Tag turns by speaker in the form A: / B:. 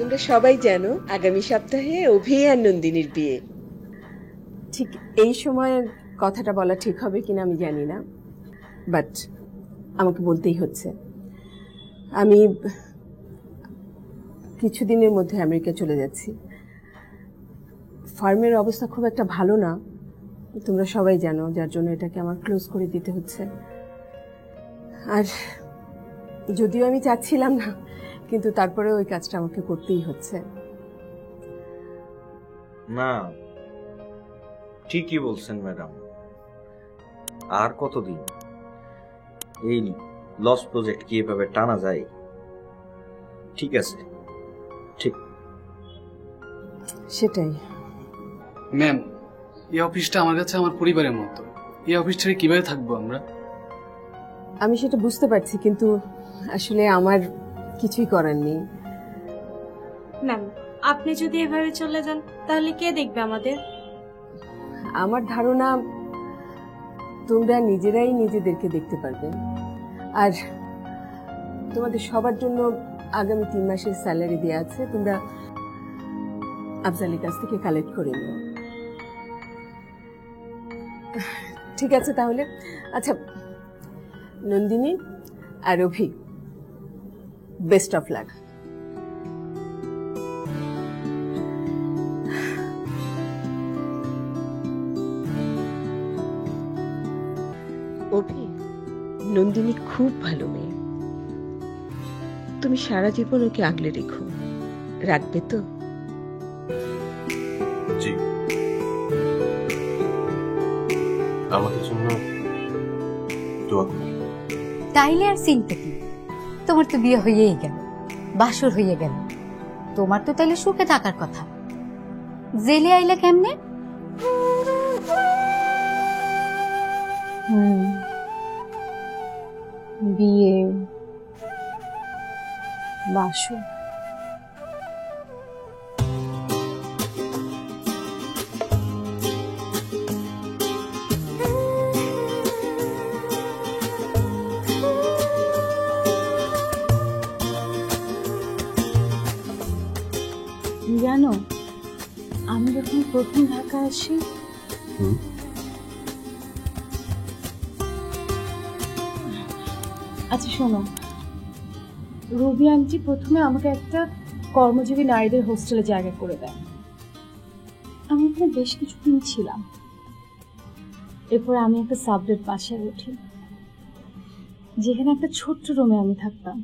A: তোমরা সবাই জানো আগামী সপ্তাহে অভি আর নন্দিনীর বিয়ে। ঠিক এই সময় কথাটা বলা ঠিক হবে কিনা আমি জানি না, বাট আমাকে বলতেই হচ্ছে। আমি কিছুদিনের মধ্যে আমেরিকা চলে যাচ্ছি। ফার্মের অবস্থা খুব একটা ভালো না, তোমরা সবাই জানো, যার জন্য এটাকে আমার ক্লোজ করে দিতে হচ্ছে। আর যদিও আমি চাচ্ছিলাম না, কিন্তু তারপরে ওই কাজটা আমাকে করতেই হচ্ছে।
B: না, ঠিকই বলছেন ম্যাডাম। আর কতদিন এই লস প্রজেক্ট কি এভাবে টানা যায়? ঠিক আছে, ঠিক
A: সেটাই।
C: ম্যাম, এই অফিসটা আমার কাছে আমার পরিবারের মতো। এই অফিস ছেড়ে কিভাবে থাকবো আমরা?
A: আমি সেটা বুঝতে পারছি, কিন্তু আসলে আমার কিছুই করার নেই।
D: ম্যাম, আপনি যদি এভাবে চলে যান তাহলে কে দেখবে আমাদের?
A: আমার ধারণা তোমরা নিজেরাই নিজেদেরকে দেখতে পারবে। আর তোমাদের সবার জন্য আগামী 3 মাসের স্যালারি দেওয়া আছে, তোমরা আফজালের কাছ থেকে কালেক্ট করে নিও। ঠিক আছে তাহলে। আচ্ছা নন্দিনী আর অভি, বেস্ট অফ লাক। অভি, নন্দিনী খুব ভালো মেয়ে, তুমি সারা জীবন ওকে আগলে রেখো, রাখবে তো?
E: জি, আমাদের জন্য দোয়া করুন।
F: তাইলে আর চিন্তা কি, তোমার তো বিয়ে হয়েই গেল, বাসর হয়ে গেল, তোমার তো তাইলে সুখে থাকার কথা। জেলে আইলে কেমনে? বিয়ে, বাসর। জানো, আমি যখন প্রথম ঢাকা আসি, আচ্ছা শোনো, রবি আন্টি প্রথমে আমাকে একটা কর্মজীবী নারীদের হোস্টেলে জায়গা করে দেয়। আমি ওখানে বেশ কিছুদিন ছিলাম। এরপরে আমি একটা সাবলেট বাসায় উঠি, যেখানে একটা ছোট্ট রুমে আমি থাকতাম।